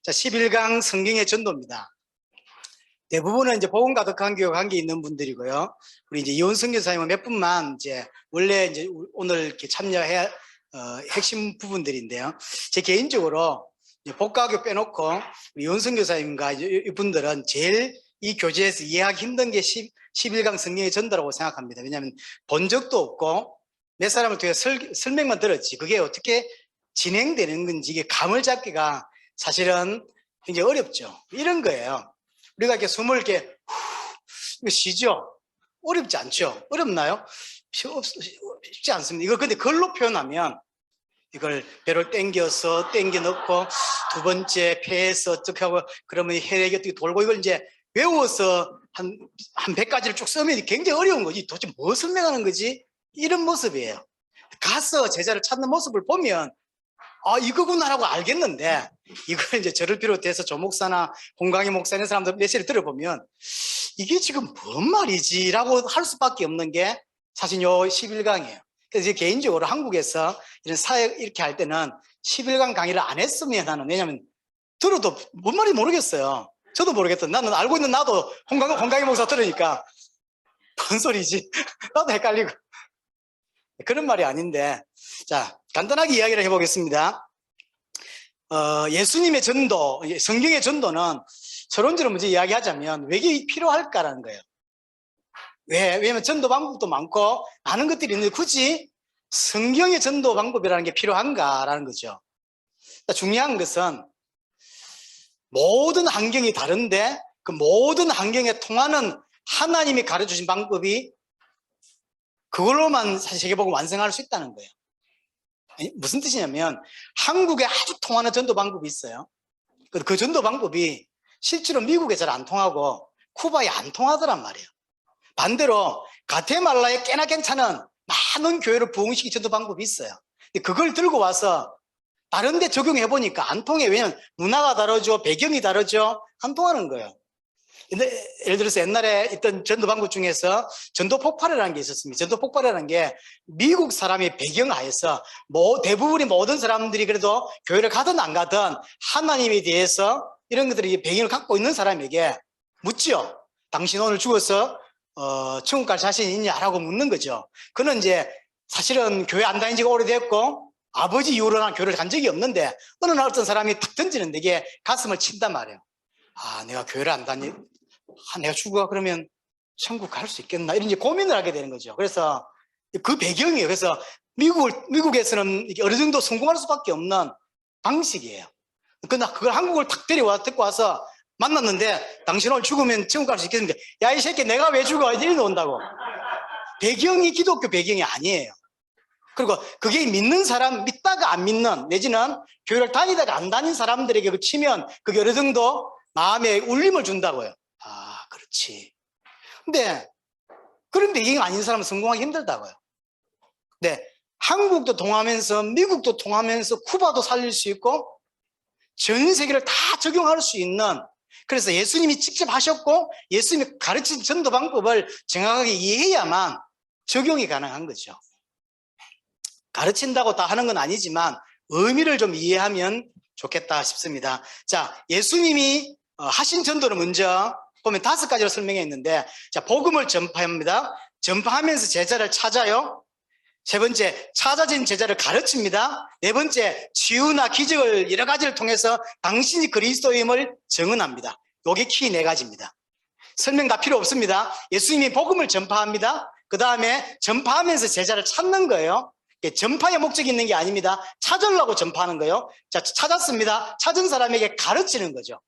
자, 11강 성경의 전도입니다. 대부분은 이제 복음 가득한 교회 관계 있는 분들이고요. 우리 이제 이혼 선교사님은 몇 분만 이제 원래 이제 오늘 이렇게 참여해 핵심 부분들인데요. 제 개인적으로 복가교 빼놓고 우리 이혼 선교사님과 이분들은 제일 이 교재에서 이해하기 힘든 게 11강 성경의 전도라고 생각합니다. 왜냐하면 본 적도 없고 몇 사람을 통해 설명만 들었지 그게 어떻게 진행되는 건지 이게 감을 잡기가 사실은 굉장히 어렵죠. 이런 거예요. 우리가 이렇게 숨을 이렇게 쉬죠. 어렵지 않죠. 어렵나요? 쉽지 않습니다. 이걸 근데 글로 표현하면 이걸 배를 당겨 넣고 두 번째 폐에서 어떻게 하고 그러면 혈액이 어떻게 돌고 이걸 이제 외워서 한 100가지를 쭉 쓰면 굉장히 어려운 거지. 도대체 뭐 설명하는 거지? 이런 모습이에요. 가서 제자를 찾는 모습을 보면 아, 이거구나라고 알겠는데 이걸 이제 저를 비롯해서 조 목사나 홍강희 목사 이런 사람들 메시지를 들어보면 이게 지금 뭔 말이지? 라고 할 수밖에 없는 게 사실 요 11강이에요. 그래서 개인적으로 한국에서 이런 사역 이렇게 할 때는 11강 강의를 안 했으면 하는, 왜냐면 들어도 뭔 말인지 모르겠어요. 저도 모르겠다. 나는 알고 있는 나도 홍강희 목사 들으니까 뭔 소리지? 나도 헷갈리고. 그런 말이 아닌데, 자, 간단하게 이야기를 해보겠습니다. 예수님의 전도, 성경의 전도는 서론적으로 먼저 이야기하자면 왜 이게 필요할까라는 거예요. 왜냐면 전도 방법도 많고 많은 것들이 있는데 굳이 성경의 전도 방법이라는 게 필요한가라는 거죠. 중요한 것은 모든 환경이 다른데 그 모든 환경에 통하는 하나님이 가르쳐주신 방법이 그걸로만 사실 세계복음 완성할 수 있다는 거예요. 무슨 뜻이냐면 한국에 아주 통하는 전도 방법이 있어요. 그 전도 방법이 실제로 미국에 잘 안 통하고 쿠바에 안 통하더란 말이에요. 반대로 가테말라에 꽤나 괜찮은 많은 교회를 부흥시키는 전도 방법이 있어요. 근데 그걸 들고 와서 다른 데 적용해 보니까 안 통해. 왜냐면 문화가 다르죠, 배경이 다르죠. 안 통하는 거예요. 근데 예를 들어서 옛날에 있던 전도 방법 중에서 전도 폭발이라는 게 있었습니다. 전도 폭발이라는 게 미국 사람의 배경하에서 대부분의 모든 사람들이 그래도 교회를 가든 안 가든 하나님에 대해서 이런 것들이 배경을 갖고 있는 사람에게 묻죠. 당신 오늘 죽어서 천국 갈 자신 있냐라고 묻는 거죠. 그는 이제 사실은 교회 안 다닌 지가 오래됐고 아버지 이후로는 교회를 간 적이 없는데 어느 날 어떤 사람이 탁 던지는데 이게 가슴을 친단 말이에요. 아, 내가 교회를 안 다니, 내가 죽어 그러면 천국 갈 수 있겠나 이런 이제 고민을 하게 되는 거죠. 그래서 그 배경이에요. 그래서 미국에서는 어느 정도 성공할 수밖에 없는 방식이에요. 그러나 그걸 한국을 탁 데리고 와서 만났는데 당신 오늘 죽으면 천국 갈 수 있겠습니까? 야, 이 새끼 내가 왜 죽어? 이리 온다고. 배경이 기독교 배경이 아니에요. 그리고 그게 믿는 사람, 믿다가 안 믿는 내지는 교회를 다니다가 안 다닌 사람들에게 치면 그게 어느 정도 마음에 울림을 준다고요. 아, 그렇지. 근데 그런 배경이 아닌 사람은 성공하기 힘들다고요. 네, 한국도 통하면서 미국도 통하면서 쿠바도 살릴 수 있고 전 세계를 다 적용할 수 있는, 그래서 예수님이 직접 하셨고 예수님이 가르친 전도 방법을 정확하게 이해해야만 적용이 가능한 거죠. 가르친다고 다 하는 건 아니지만 의미를 좀 이해하면 좋겠다 싶습니다. 자, 예수님이 하신 전도를 먼저 보면 5가지로 설명해 있는데, 자, 복음을 전파합니다. 전파하면서 제자를 찾아요. 세 번째, 찾아진 제자를 가르칩니다. 네 번째, 치유나 기적을 여러 가지를 통해서 당신이 그리스도임을 증언합니다. 요게 키 4가지입니다. 설명 다 필요 없습니다. 예수님이 복음을 전파합니다. 그 다음에 전파하면서 제자를 찾는 거예요. 전파의 목적이 있는 게 아닙니다. 찾으려고 전파하는 거예요. 자, 찾았습니다. 찾은 사람에게 가르치는 거죠.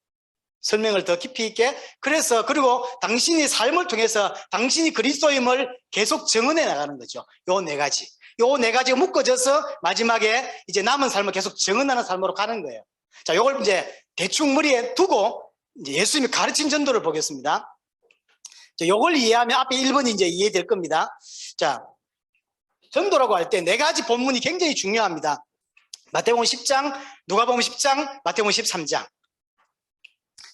설명을 더 깊이 있게. 그리고 당신이 삶을 통해서 당신이 그리스도임을 계속 증언해 나가는 거죠. 요 4가지. 요 4가지가 묶어져서 마지막에 이제 남은 삶을 계속 증언하는 삶으로 가는 거예요. 자, 요걸 이제 대충 머리에 두고 이제 예수님이 가르친 전도를 보겠습니다. 자, 요걸 이해하면 앞에 1번이 이제 이해될 겁니다. 자, 전도라고 할 때 4가지 본문이 굉장히 중요합니다. 마태복음 10장, 누가복음 10장, 마태복음 13장.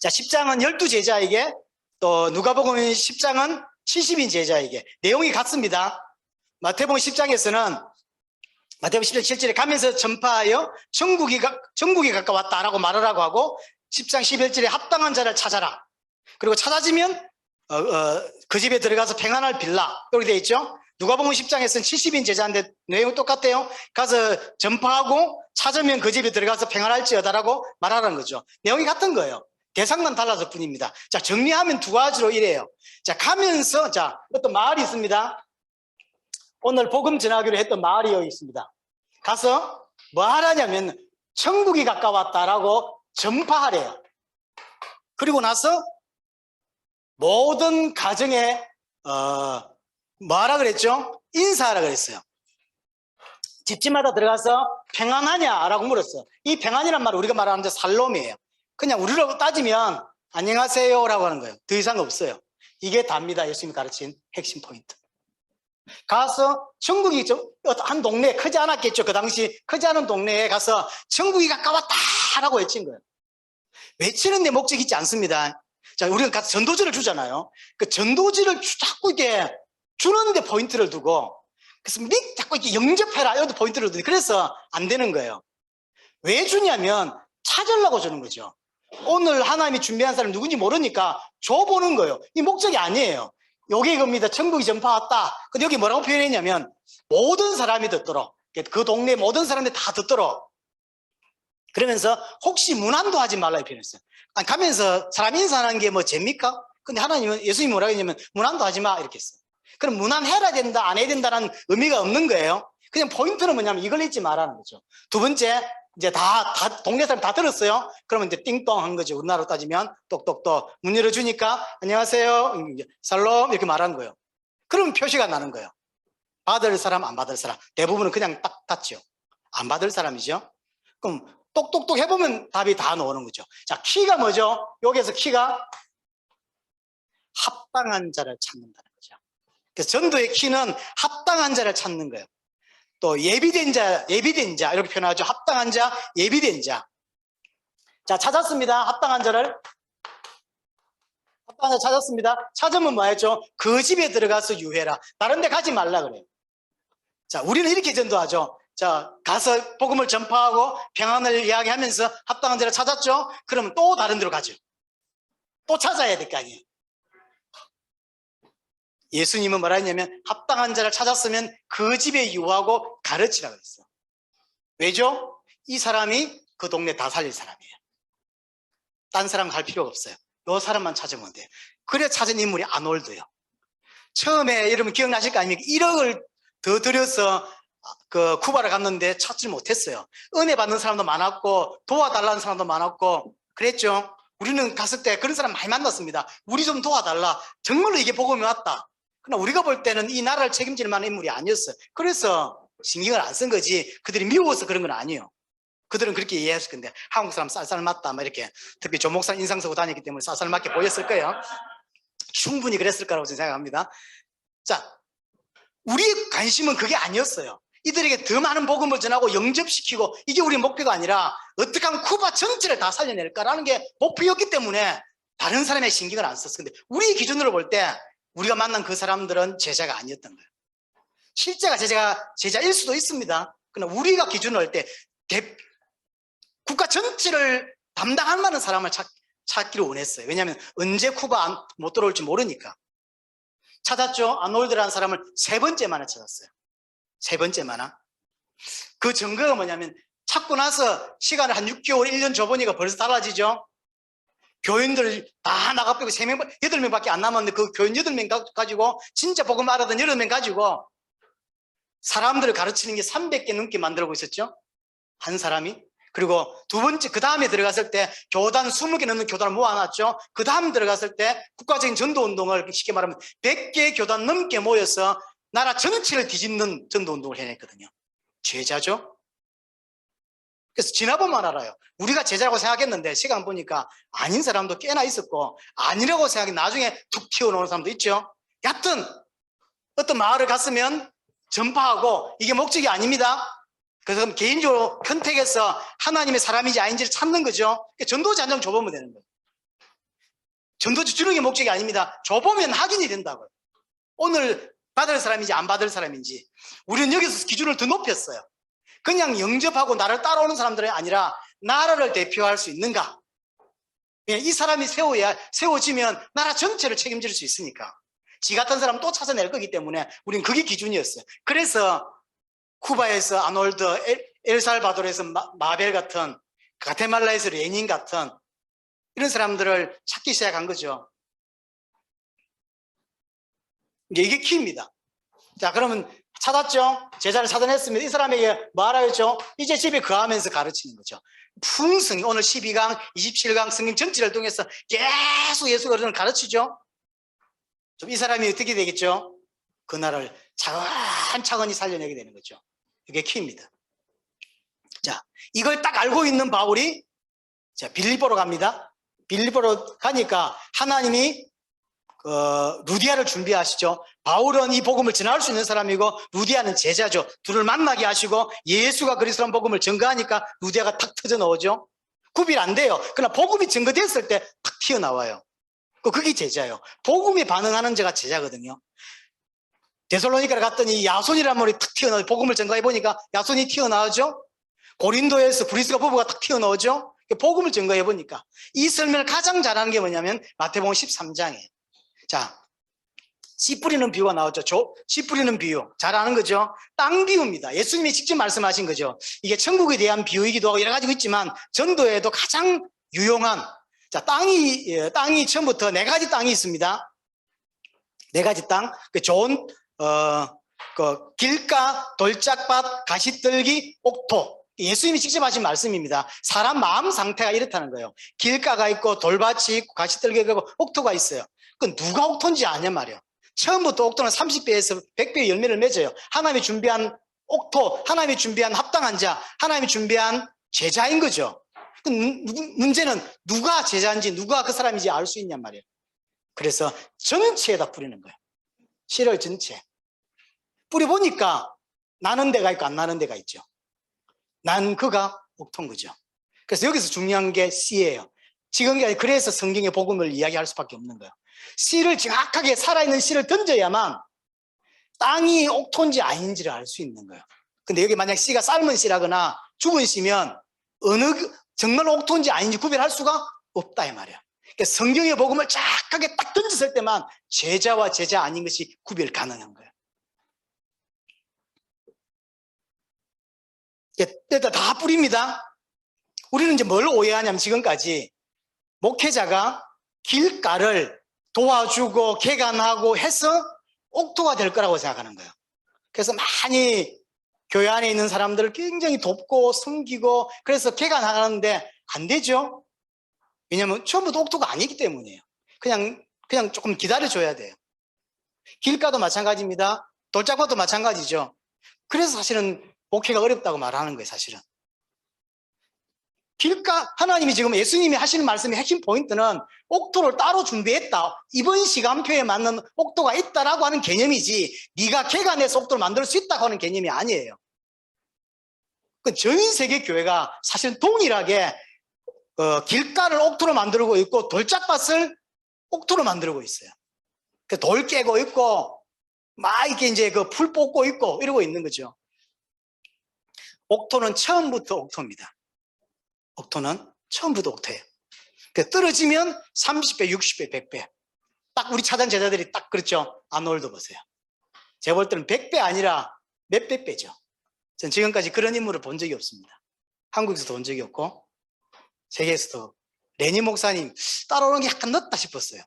자, 10장은 12제자에게, 또 누가복음 10장은 70인 제자에게 내용이 같습니다. 마태복음 10장에서는 마태복음 10장 7절에 가면서 전파하여 정국이 가까웠다라고 말하라고 하고, 10장 11절에 합당한 자를 찾아라. 그리고 찾아지면 그 집에 들어가서 평안을 빌라. 이렇게 되어 있죠. 누가복음 10장에서는 70인 제자인데 내용은 똑같아요. 가서 전파하고 찾으면 그 집에 들어가서 평안할지어다라고 말하라는 거죠. 내용이 같은 거예요. 대상만 달라질 뿐입니다. 자, 정리하면 두 가지로 이래요. 자, 가면서 어떤 마을이 있습니다. 오늘 복음 전하기로 했던 마을이 여기 있습니다. 가서 뭐 하라냐면 천국이 가까웠다라고 전파하래요. 그리고 나서 모든 가정에 뭐 하라 그랬죠? 인사하라 그랬어요. 집집마다 들어가서 평안하냐라고 물었어요. 이 평안이란 말은 우리가 말하는 살롬이에요. 그냥 우리로 따지면 안녕하세요라고 하는 거예요. 더 이상 없어요. 이게 답니다. 예수님이 가르친 핵심 포인트. 가서 천국이 한 동네에 크지 않았겠죠. 그 당시 크지 않은 동네에 가서 천국이 가까웠다라고 외친 거예요. 외치는 데 목적이 있지 않습니다. 자, 우리가 가서 전도지를 주잖아요. 그 전도지를 자꾸 이렇게 주는데 포인트를 두고, 그래서 자꾸 이렇게 영접해라 이것도 포인트를 두고, 그래서 안 되는 거예요. 왜 주냐면 찾으려고 주는 거죠. 오늘 하나님이 준비한 사람이 누군지 모르니까 줘보는 거예요. 이 목적이 아니에요. 여기 겁니다. 천국이 전파왔다. 근데 여기 뭐라고 표현했냐면 모든 사람이 듣도록, 그 동네 모든 사람들이 다 듣도록. 그러면서 혹시 문안도 하지 말라고 표현했어요. 아니, 가면서 사람 인사하는 게 뭐 재입니까? 근데 하나님은, 예수님이 뭐라고 했냐면 문안도 하지 마 이렇게 했어요. 그럼 문안해야 된다 안 해야 된다는 의미가 없는 거예요. 그냥 포인트는 뭐냐면 이걸 잊지 말라는 거죠. 두 번째, 이제 동네 사람 다 들었어요. 그러면 이제 띵동 한 거죠. 우리나라로 따지면 똑똑똑 문 열어주니까 안녕하세요 살롬 이렇게 말하는 거예요. 그러면 표시가 나는 거예요. 받을 사람 안 받을 사람. 대부분은 그냥 딱 닫죠. 안 받을 사람이죠. 그럼 똑똑똑 해보면 답이 다 나오는 거죠. 자, 키가 뭐죠? 여기에서 키가 합당한 자를 찾는다는 거죠. 그래서 전도의 키는 합당한 자를 찾는 거예요. 또 예비된 자 이렇게 표현하죠. 합당한 자, 예비된 자. 자, 찾았습니다. 합당한 자를. 합당한 자 찾았습니다. 찾으면 뭐 했죠? 그 집에 들어가서 유해라. 다른 데 가지 말라 그래요. 자, 우리는 이렇게 전도하죠. 자, 가서 복음을 전파하고 평안을 이야기하면서 합당한 자를 찾았죠? 그러면 또 다른 데로 가죠. 또 찾아야 될 거 아니에요. 예수님은 뭐라 했냐면 합당한 자를 찾았으면 그 집에 유하고 가르치라고 했어요. 왜죠? 이 사람이 그 동네 다 살릴 사람이에요. 딴 사람 갈 필요가 없어요. 이 사람만 찾으면 돼요. 그래 찾은 인물이 아놀드예요. 처음에 여러분 기억나실 거 아닙니까? 1억을 더 들여서 그 쿠바를 갔는데 찾지 못했어요. 은혜 받는 사람도 많았고 도와달라는 사람도 많았고 그랬죠. 우리는 갔을 때 그런 사람 많이 만났습니다. 우리 좀 도와달라. 정말로 이게 복음이 왔다. 그러나 우리가 볼 때는 이 나라를 책임질 만한 인물이 아니었어요. 그래서 신경을 안 쓴 거지 그들이 미워서 그런 건 아니에요. 그들은 그렇게 이해했을 건데 한국 사람 쌀쌀 맞다 막 이렇게 특히 조 목사 인상 쓰고 다녔기 때문에 쌀쌀 맞게 보였을 거예요. 충분히 그랬을 거라고 생각합니다. 자, 우리의 관심은 그게 아니었어요. 이들에게 더 많은 복음을 전하고 영접시키고 이게 우리 목표가 아니라 어떻게 하면 쿠바 전체를 다 살려낼까라는 게 목표였기 때문에 다른 사람의 신경을 안 썼어요. 근데 우리 기준으로 볼 때 우리가 만난 그 사람들은 제자가 아니었던 거예요. 실제가 제자일 수도 있습니다. 그러나 우리가 기준으로 할 때 국가 전체를 담당할 만한 사람을 찾기를 원했어요. 왜냐하면 언제 쿠바 못 들어올지 모르니까. 찾았죠. 아놀드라는 사람을 3번째 만에 찾았어요. 3번째 만에. 그 증거가 뭐냐면 찾고 나서 시간을 한 6개월, 1년 줘보니까 벌써 달라지죠. 교인들 다 나가빼고 3명, 8명밖에 안 남았는데 그 교인 8명 가지고 진짜 복음 알아듣는 8명 가지고 사람들을 가르치는 게 300개 넘게 만들고 있었죠. 한 사람이. 그리고 두 번째, 그 다음에 들어갔을 때 교단 20개 넘는 교단을 모아놨죠. 그 다음 들어갔을 때 국가적인 전도운동을 쉽게 말하면 100개 교단 넘게 모여서 나라 전체를 뒤집는 전도운동을 해냈거든요. 제자죠. 그래서 지나보면 알아요. 우리가 제자라고 생각했는데 시간 보니까 아닌 사람도 꽤나 있었고 아니라고 생각해 나중에 툭 튀어나오는 사람도 있죠. 여하튼 어떤 마을을 갔으면 전파하고 이게 목적이 아닙니다. 그래서 개인적으로 컨택해서 하나님의 사람인지 아닌지를 찾는 거죠. 전도지 한 장 줘보면 되는 거예요. 전도지 주는 게 목적이 아닙니다. 줘보면 확인이 된다고요. 오늘 받을 사람인지 안 받을 사람인지. 우리는 여기서 기준을 더 높였어요. 그냥 영접하고 나를 따라오는 사람들이 아니라 나라를 대표할 수 있는가. 이 사람이 세워지면 나라 전체를 책임질 수 있으니까. 지 같은 사람 또 찾아낼 거기 때문에 우린 그게 기준이었어요. 그래서 쿠바에서 아놀드, 엘살바도르에서 마벨 같은, 가테말라에서 레닌 같은 이런 사람들을 찾기 시작한 거죠. 이게 키입니다. 자, 그러면 찾았죠? 제자를 찾아냈으면 이 사람에게 뭐 하라였죠? 이제 집에 거하면서 가르치는 거죠. 풍성히 오늘 12강, 27강 성경 전체를 통해서 계속 예수가 그런 가르치죠. 이 사람이 어떻게 되겠죠? 그 나라를 차근차근히 살려내게 되는 거죠. 이게 키입니다. 자, 이걸 딱 알고 있는 바울이 자, 빌립보로 갑니다. 빌립보로 가니까 하나님이 루디아를 준비하시죠. 바울은 이 복음을 전할 수 있는 사람이고 루디아는 제자죠. 둘을 만나게 하시고 예수가 그리스도라는 복음을 증거하니까 루디아가 탁 터져 나오죠. 구별 안 돼요. 그러나 복음이 증거됐을 때 탁 튀어나와요. 그게 제자예요. 복음에 반응하는 자가 제자거든요. 데살로니가를 갔더니 야손이라는 말이 탁 튀어나와요. 복음을 증거해 보니까 야손이 튀어나오죠. 고린도에서 브리스가 부부가 탁 튀어나오죠. 복음을 증거해 보니까 이 설명을 가장 잘하는 게 뭐냐면 마태복음 13장이에요. 자, 씨 뿌리는 비유가 나오죠. 씨 뿌리는 비유. 잘 아는 거죠. 땅 비유입니다. 예수님이 직접 말씀하신 거죠. 이게 천국에 대한 비유이기도 하고 여러 가지가 있지만 전도에도 가장 유용한 자, 땅이 처음부터 네 가지 땅이 있습니다. 네 가지 땅. 좋은 길가, 돌짝밭, 가시떨기, 옥토. 예수님이 직접 하신 말씀입니다. 사람 마음 상태가 이렇다는 거예요. 길가가 있고 돌밭이 있고 가시떨기가 있고 옥토가 있어요. 그건 누가 옥토인지 아냐 말이에요. 처음부터 옥토는 30배에서 100배의 열매를 맺어요. 하나님이 준비한 옥토, 하나님이 준비한 합당한 자, 하나님이 준비한 제자인 거죠. 문제는 누가 제자인지 누가 그 사람인지 알 수 있냔 말이에요. 그래서 전체에다 뿌리는 거예요. 씨를 전체. 뿌려보니까 나는 데가 있고 안 나는 데가 있죠. 난 그가 옥토인 거죠. 그래서 여기서 중요한 게 씨예요. 지금 그래서 성경의 복음을 이야기할 수밖에 없는 거예요. 씨를 정확하게 살아있는 씨를 던져야만 땅이 옥토인지 아닌지를 알 수 있는 거예요. 근데 여기 만약 씨가 삶은 씨라거나 죽은 씨면 정말 옥토인지 아닌지 구별할 수가 없다 이 말이에요. 그러니까 성경의 복음을 정확하게 딱 던졌을 때만 제자와 제자 아닌 것이 구별 가능한 거예요. 다 뿌립니다. 우리는 이제 뭘 오해하냐면 지금까지 목회자가 길가를 도와주고 개간하고 해서 옥토가 될 거라고 생각하는 거예요. 그래서 많이 교회 안에 있는 사람들을 굉장히 돕고 섬기고 그래서 개간하는데 안 되죠. 왜냐하면 처음부터 옥토가 아니기 때문이에요. 그냥 조금 기다려줘야 돼요. 길가도 마찬가지입니다. 돌짝밭도 마찬가지죠. 그래서 사실은 목회가 어렵다고 말하는 거예요. 사실은 길가 하나님이 지금 예수님이 하시는 말씀의 핵심 포인트는 옥토를 따로 준비했다. 이번 시간표에 맞는 옥토가 있다라고 하는 개념이지 네가 개간해서 옥토를 만들 수 있다고 하는 개념이 아니에요. 전 세계 교회가 사실 동일하게 길가를 옥토로 만들고 있고 돌짝밭을 옥토로 만들고 있어요. 돌 깨고 있고 막 이렇게 이제 풀 뽑고 있고 이러고 있는 거죠. 옥토는 처음부터 옥토입니다. 옥토는 처음부터 옥토예요. 떨어지면 30배, 60배, 100배. 딱 우리 차단 제자들이 딱 그렇죠. 아놀드 보세요. 제가 볼 때는 100배 아니라 몇백 배죠. 전 지금까지 그런 인물을 본 적이 없습니다. 한국에서도 본 적이 없고 세계에서도. 레니 목사님 따라오는 게 약간 늦다 싶었어요.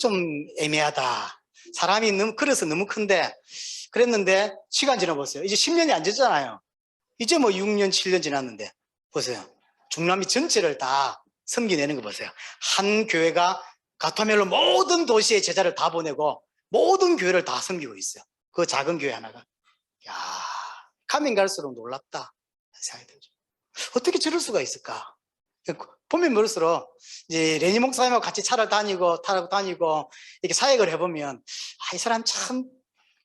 좀 애매하다. 사람이 너무 그래서 너무 큰데 그랬는데 시간 지나보세요. 이제 10년이 안 됐잖아요. 이제 뭐 6년, 7년 지났는데 보세요. 중남미 전체를 다 섬기내는 거 보세요. 한 교회가 가토멜로 모든 도시에 제자를 다 보내고 모든 교회를 다 섬기고 있어요. 그 작은 교회 하나가. 야, 가면 갈수록 놀랍다 생각이 들죠. 어떻게 저럴 수가 있을까? 보면 볼수록 이제 레니 목사님하고 같이 차를 타고 다니고 이렇게 사역을 해보면 이 사람 참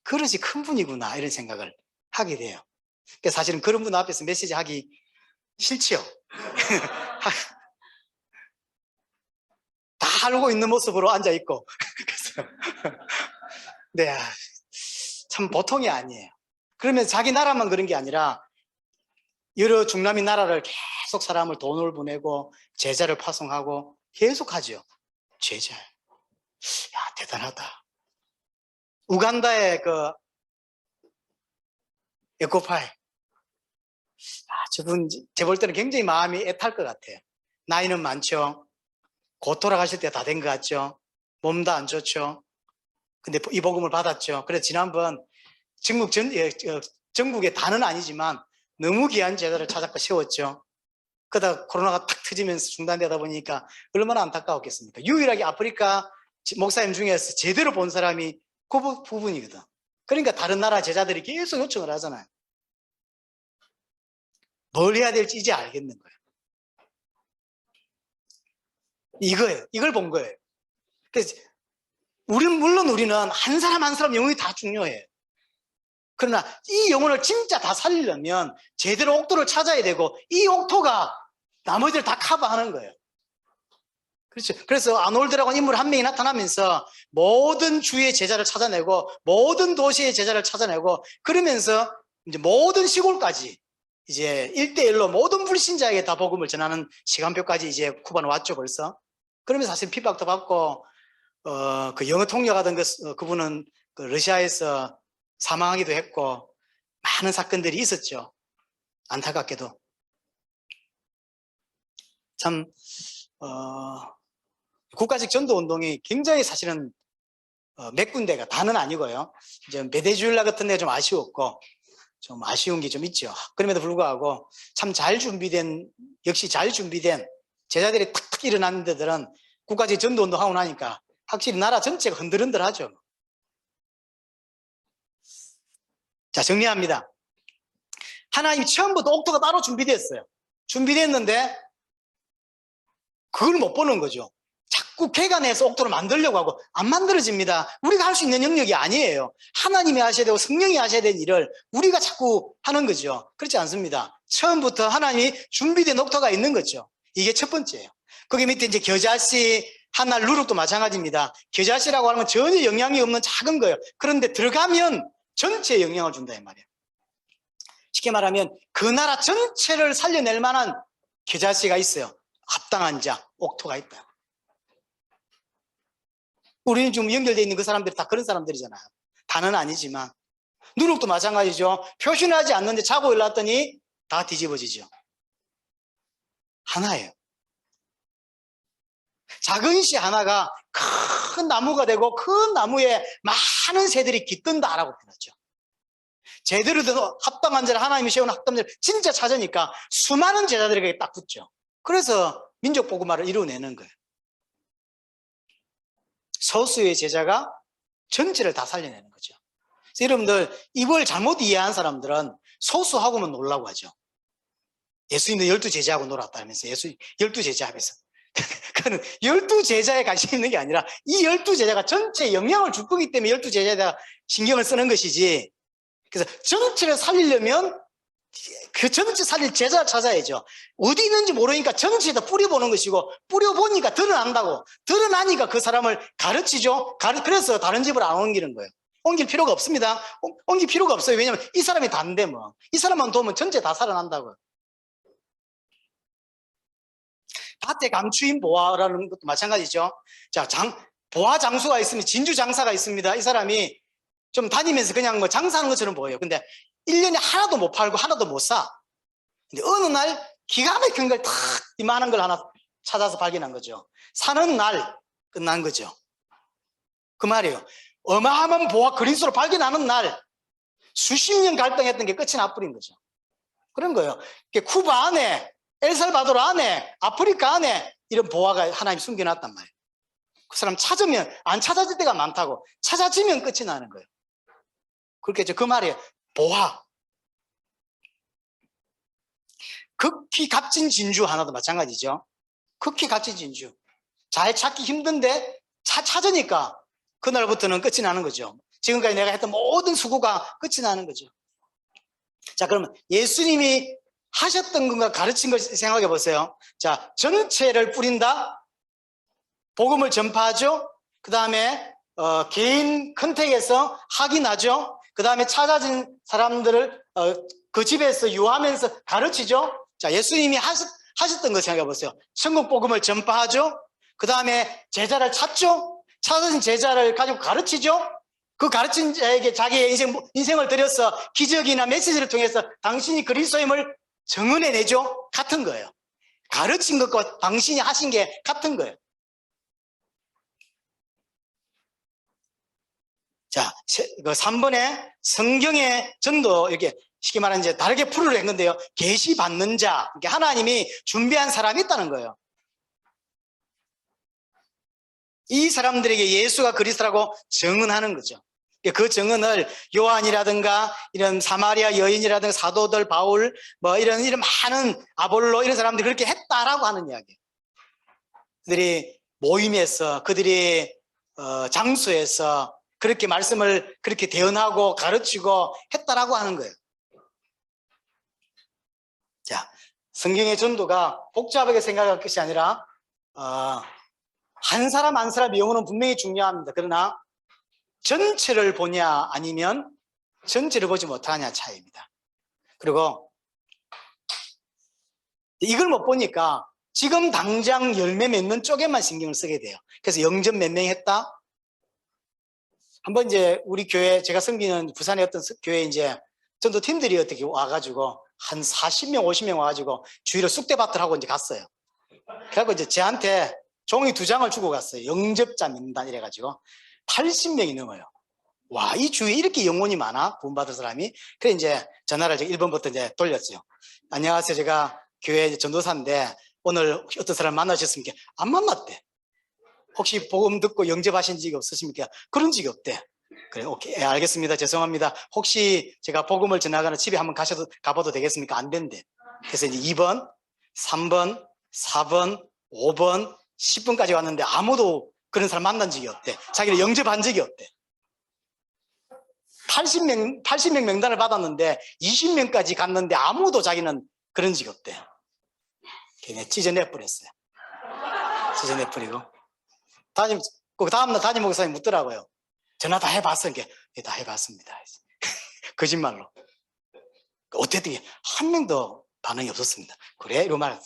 그릇이 큰 분이구나 이런 생각을 하게 돼요. 그러니까 사실은 그런 분 앞에서 메시지 하기 싫지요. 다 알고 있는 모습으로 앉아있고 그래서 네, 참 보통이 아니에요. 그러면 자기 나라만 그런 게 아니라 여러 중남미 나라를 계속 사람을 돈을 보내고 제자를 파송하고 계속하죠. 제자. 야, 대단하다. 우간다의 그 에코파이. 저분 제 볼 때는 굉장히 마음이 애탈 것 같아요. 나이는 많죠. 곧 돌아가실 때 다 된 것 같죠. 몸도 안 좋죠. 근데 이 복음을 받았죠. 그래서 지난번 전국에 다는 아니지만 너무 귀한 제자를 찾아서 세웠죠. 그러다 코로나가 탁 터지면서 중단되다 보니까 얼마나 안타까웠겠습니까? 유일하게 아프리카 목사님 중에서 제대로 본 사람이 그 부분이거든. 그러니까 다른 나라 제자들이 계속 요청을 하잖아요. 뭘 해야 될지 이제 알겠는 거예요. 이거예요. 이걸 본 거예요. 그래서 물론 우리는 한 사람 한 사람 영혼이 다 중요해요. 그러나 이 영혼을 진짜 다 살리려면 제대로 옥토를 찾아야 되고 이 옥토가 나머지를 다 커버하는 거예요. 그렇죠. 그래서 아놀드라고 하는 인물 한 명이 나타나면서 모든 주의 제자를 찾아내고 모든 도시의 제자를 찾아내고 그러면서 이제 모든 시골까지 이제 1대1로 모든 불신자에게 다 복음을 전하는 시간표까지 이제 쿠바는 왔죠 벌써. 그러면서 사실 핍박도 받고 그 영어 통역하던 그분은 그 러시아에서 사망하기도 했고 많은 사건들이 있었죠. 안타깝게도. 참 국가적 전도운동이 굉장히 사실은 몇 군데가 다는 아니고요. 이제 메데주일라 같은 데가 좀 아쉬웠고 좀 아쉬운 게 좀 있죠. 그럼에도 불구하고 참 역시 잘 준비된 제자들이 탁탁 일어나는 데들은 국가적 전도운동 하고 나니까 확실히 나라 전체가 흔들흔들하죠. 자, 정리합니다. 하나님이 처음부터 옥토가 따로 준비됐어요. 준비됐는데 그걸 못 보는 거죠. 자꾸 개간해서 옥토를 만들려고 하고 안 만들어집니다. 우리가 할 수 있는 영역이 아니에요. 하나님이 하셔야 되고 성령이 하셔야 되는 일을 우리가 자꾸 하는 거죠. 그렇지 않습니다. 처음부터 하나님이 준비된 옥토가 있는 거죠. 이게 첫 번째예요. 거기 밑에 이제 겨자씨, 한날 누룩도 마찬가지입니다. 겨자씨라고 하는 건 전혀 영향이 없는 작은 거예요. 그런데 들어가면 전체에 영향을 준다 이 말이에요. 쉽게 말하면 그 나라 전체를 살려낼 만한 겨자씨가 있어요. 합당한 자, 옥토가 있다. 우리는 지금 연결되어 있는 그 사람들이 다 그런 사람들이잖아요. 다는 아니지만 누룩도 마찬가지죠. 표시는 하지 않는데 자고 일어났더니 다 뒤집어지죠. 하나예요. 작은 씨 하나가 큰 나무가 되고 큰 나무에 많은 새들이 깃든다라고 표현하죠. 제대로 된 합당한 자를 하나님이 세운 합당한 자를 진짜 찾으니까 수많은 제자들에게 딱 붙죠. 그래서 민족 복음화를 이루어내는 거예요. 소수의 제자가 전체를 다 살려내는 거죠. 그래서 여러분들 이걸 잘못 이해한 사람들은 소수하고만 놀라고 하죠. 예수님도 12제자하고 놀았다면서 12제자 하면서 그는 12제자에 관심 있는 게 아니라 이 12제자가 전체에 영향을 줄 거기 때문에 12제자에다 신경을 쓰는 것이지. 그래서 전체를 살리려면 그 전체 살릴 제자를 찾아야죠. 어디 있는지 모르니까 전체에다 뿌려보는 것이고 뿌려보니까 드러난다고. 드러나니까 그 사람을 가르치죠. 그래서 다른 집을 안 옮기는 거예요. 옮길 필요가 없습니다. 옮길 필요가 없어요. 왜냐하면 이 사람이 다인데 뭐. 이 사람만 도우면 전체 다 살아난다고요. 밭에 감추인 보아라는 것도 마찬가지죠. 자, 보아 장수가 있으면 진주 장사가 있습니다. 이 사람이 좀 다니면서 그냥 뭐 장사하는 것처럼 보여요. 근데 1년에 하나도 못 팔고 하나도 못 사. 근데 어느 날 기가 막힌 걸 탁 이만한 걸 하나 찾아서 발견한 거죠. 사는 날 끝난 거죠. 그 말이에요. 어마어마한 보아 그리스도를 발견하는 날 수십 년 갈등했던 게 끝이 나버린 거죠. 그런 거예요. 쿠바 안에 엘살바도르 안에 아프리카 안에 이런 보아가 하나님 숨겨놨단 말이에요. 그 사람 찾으면 안 찾아질 때가 많다고. 찾아지면 끝이 나는 거예요. 그렇겠죠. 그 말이에요. 보아. 극히 값진 진주 하나도 마찬가지죠. 극히 값진 진주. 잘 찾기 힘든데 찾으니까 그날부터는 끝이 나는 거죠. 지금까지 내가 했던 모든 수고가 끝이 나는 거죠. 자, 그러면 예수님이 하셨던 것과 가르친 걸 생각해 보세요. 자, 전체를 뿌린다. 복음을 전파하죠. 그 다음에 개인 컨택에서 확인하죠. 그 다음에 찾아진 사람들을 그 집에서 유하면서 가르치죠. 자, 예수님이 하셨던 거 생각해 보세요. 천국 복음을 전파하죠. 그 다음에 제자를 찾죠. 찾은 제자를 가지고 가르치죠. 그 가르친 자에게 자기의 인생을 들여서 기적이나 메시지를 통해서 당신이 그리스도임을 증언해내죠. 같은 거예요. 가르친 것과 당신이 하신 게 같은 거예요. 자, 그 3번에 성경의 전도, 이렇게 쉽게 말하면 이제 다르게 풀으려 한 건데요. 계시 받는 자, 하나님이 준비한 사람이 있다는 거예요. 이 사람들에게 예수가 그리스도라고 증언하는 거죠. 그 증언을 요한이라든가 이런 사마리아 여인이라든가 사도들 바울 뭐 이런 많은 아볼로 이런 사람들이 그렇게 했다라고 하는 이야기예요. 그들이 모임에서 그들이 장소에서 그렇게 말씀을 그렇게 대언하고 가르치고 했다라고 하는 거예요. 자, 성경의 전도가 복잡하게 생각할 것이 아니라 한 사람 한 사람 영혼은 분명히 중요합니다. 그러나 전체를 보냐 아니면 전체를 보지 못하냐 차이입니다. 그리고 이걸 못 보니까 지금 당장 열매 맺는 쪽에만 신경을 쓰게 돼요. 그래서 영접 몇 명 했다? 한번 이제 우리 교회, 제가 섬기는 부산의 어떤 교회 이제 전도팀들이 어떻게 와가지고 한 40명, 50명 와가지고 주일에 쑥대밭을 하고 이제 갔어요. 그래갖고 이제 저한테 종이 2장을 주고 갔어요. 영접자 명단 이래가지고 80명이 넘어요. 와, 이 주위에 이렇게 영혼이 많아? 구원받을 사람이? 그래 이제 전화를 1번부터 이제 돌렸어요. 안녕하세요. 제가 교회 전도사인데 오늘 어떤 사람 만나셨습니까? 안 만났대. 혹시 복음 듣고 영접하신 적이 없으십니까? 그런 적이 없대. 그래, 오케이, 알겠습니다. 죄송합니다. 혹시 제가 복음을 전하거나 집에 한번 가봐도 되겠습니까? 안 된대. 그래서 이제 2번, 3번, 4번, 5번, 10번까지 왔는데 아무도 그런 사람 만난 적이 없대. 자기를 영접한 적이 없대. 80명 명단을 받았는데 20명까지 갔는데 아무도 자기는 그런 적이 없대. 걔네 찢어내버렸어요. 찢어내버리고. 그 다음날 담임 목사님 묻더라고요. 전화 다 해봤어? 예, 다 해봤습니다. 거짓말로. 어쨌든 한 명도 반응이 없었습니다. 그래? 이런 말.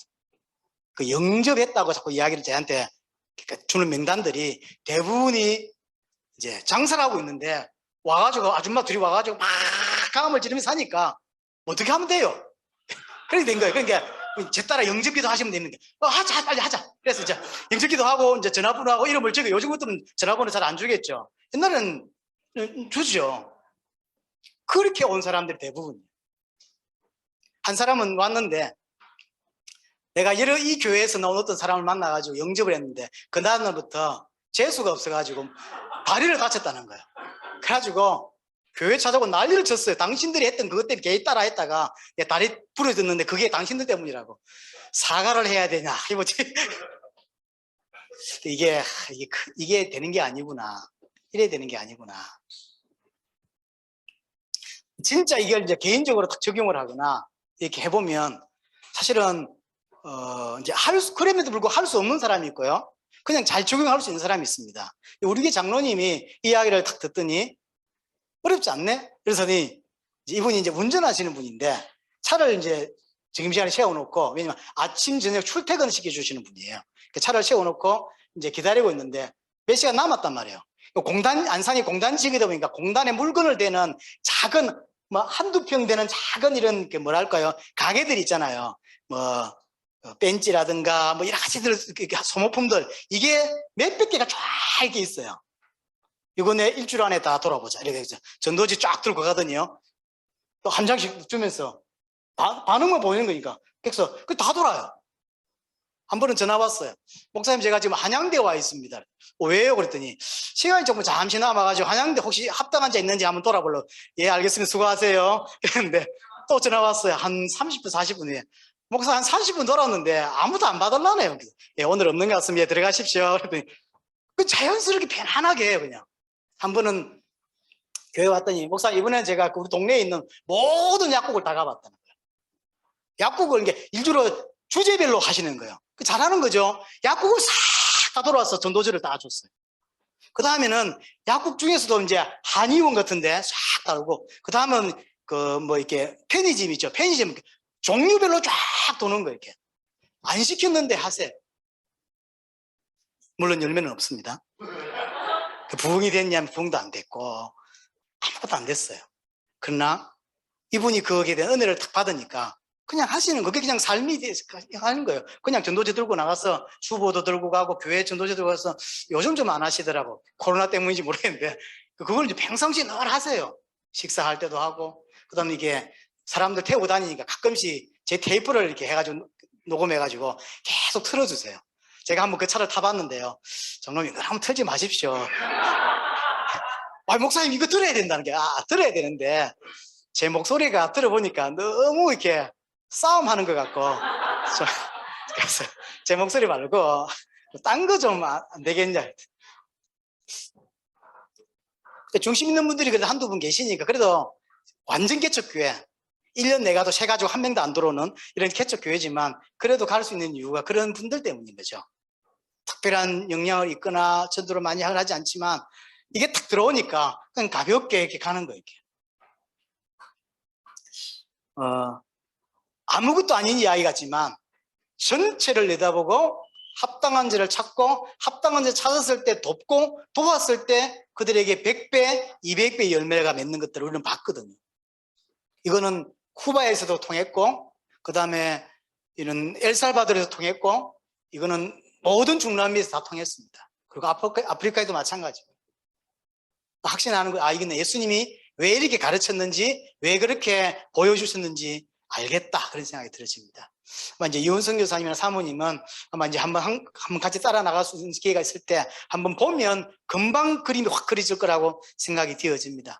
그 영접했다고 자꾸 이야기를 저한테 주는 명단들이 대부분이 이제 장사를 하고 있는데 와가지고 아줌마 둘이 와가지고 막 강음을 지르면서 하니까 어떻게 하면 돼요? 그렇게 된 거예요. 그러니까 제 따라 영접기도 하시면 되는 게 하자, 빨리 하자. 그래서 이제 영접기도 하고 이제 전화번호하고 이름을 적어. 요즘 것들은 전화번호 잘 안 주겠죠. 옛날에는 주죠. 그렇게 온 사람들이 대부분. 한 사람은 왔는데 내가 이 교회에서 나온 어떤 사람을 만나가지고 영접을 했는데 그 다음날부터 재수가 없어가지고 다리를 다쳤다는 거예요. 그래가지고 교회 찾아오고 난리를 쳤어요. 당신들이 했던 그것 때문에 걔 따라 했다가 다리 부러졌는데 그게 당신들 때문이라고. 사과를 해야 되냐. 이게 되는 게 아니구나. 이래야 되는 게 아니구나. 진짜 이걸 이제 개인적으로 딱 적용을 하거나 이렇게 해보면 사실은 이제 그럼에도 불구하고 할 수 없는 사람이 있고요. 그냥 잘 적용할 수 있는 사람이 있습니다. 우리 교회 장로님이 이야기를 딱 듣더니 어렵지 않네? 그래서니 이분이 이제 운전하시는 분인데 차를 이제 점심시간에 세워놓고, 왜냐면 아침 저녁 출퇴근 시켜주시는 분이에요. 차를 세워놓고 이제 기다리고 있는데 몇 시간 남았단 말이에요. 안산이 공단지이다 보니까 공단에 물건을 대는 작은 뭐 한두 평 되는 작은 이런 뭐랄까요, 가게들 있잖아요. 뭐 벤치라든가 뭐 여러 가지들 소모품들, 이게 몇백 개가 쫙 이렇게 있어요. 이거 내 일주일 안에 다 돌아보자 이렇게 해서 전도지 쫙 들고 가더니요, 또 한 장씩 주면서 반응만 보이는 거니까 그래서 다 돌아요. 한 번은 전화 왔어요. 목사님, 제가 지금 한양대 와 있습니다. 왜요? 그랬더니 시간이 조금 잠시 남아가지고 한양대 혹시 합당한 자 있는지 한번 돌아보려고. 예, 알겠습니다. 수고하세요. 그랬는데 또 전화 왔어요. 한 30분 40분 후에. 목사 한 30분 돌았는데 아무도 안 받을라네요. 예, 오늘 없는 것 같습니다. 들어가십시오. 그랬더니 자연스럽게 편안하게 그냥. 한 번은 교회 왔더니 목사, 이번에는 제가 우리 동네에 있는 모든 약국을 다 가봤다는 거예요. 약국을 이게 일주로 주제별로 하시는 거예요. 잘하는 거죠. 약국을 싹 다 돌아와서 전도지를 다 줬어요. 그 다음에는 약국 중에서도 이제 한의원 같은데 싹 다르고, 그 다음은 뭐 이렇게 편의점 있죠. 편의점 종류별로 쫙 도는 거예요. 이렇게 안 시켰는데 하세요. 물론 열매는 없습니다. 부흥이 됐냐면 부흥도 안 됐고 아무것도 안 됐어요. 그러나 이분이 거기에 대한 은혜를 탁 받으니까 그냥 하시는 그게 그냥 삶이 하는 거예요. 그냥 전도지 들고 나가서 주보도 들고 가고 교회 전도지 들고 가서 요즘 좀 안 하시더라고. 코로나 때문인지 모르겠는데 그걸 이제 평상시에 늘 하세요. 식사할 때도 하고 그다음에 이게 사람들 태우고 다니니까 가끔씩 제 테이프를 이렇게 해가지고 녹음해가지고 계속 틀어주세요. 제가 한번 그 차를 타봤는데요. 장로님 이거 한번 틀지 마십시오. 목사님 이거 들어야 된다는 게 들어야 되는데 제 목소리가 들어보니까 너무 이렇게 싸움하는 것 같고 그래서 제 목소리 말고 딴 거 좀 안 되겠냐. 중심 있는 분들이 그래도 한두 분 계시니까 그래도 완전 개척교회 1년 내가도 새 가지고 한 명도 안 들어오는 이런 개척교회지만 그래도 갈 수 있는 이유가 그런 분들 때문인 거죠. 특별한 영향을 있거나 전도를 많이 하지 않지만 이게 딱 들어오니까 그냥 가볍게 이렇게 가는 거예요. 아무것도 아닌 이야기 같지만 전체를 내다보고 합당한 자를 찾고 합당한 자를 찾았을 때 돕고 도왔을 때 그들에게 100배, 200배 열매가 맺는 것들을 우리는 봤거든요. 이거는 쿠바에서도 통했고 그 다음에 이런 엘살바도르에서 통했고 이거는 모든 중남미에서 다 통했습니다. 그리고 아프리카에도 마찬가지고 확신하는 거 이거는 예수님이 왜 이렇게 가르쳤는지 왜 그렇게 보여주셨는지 알겠다 그런 생각이 들어집니다. 아마 이제 이원성 교사님이나 사모님은 아마 이제 한번 같이 따라 나갈 수 있는 기회가 있을 때 한번 보면 금방 그림이 확 그려질 거라고 생각이 되어집니다.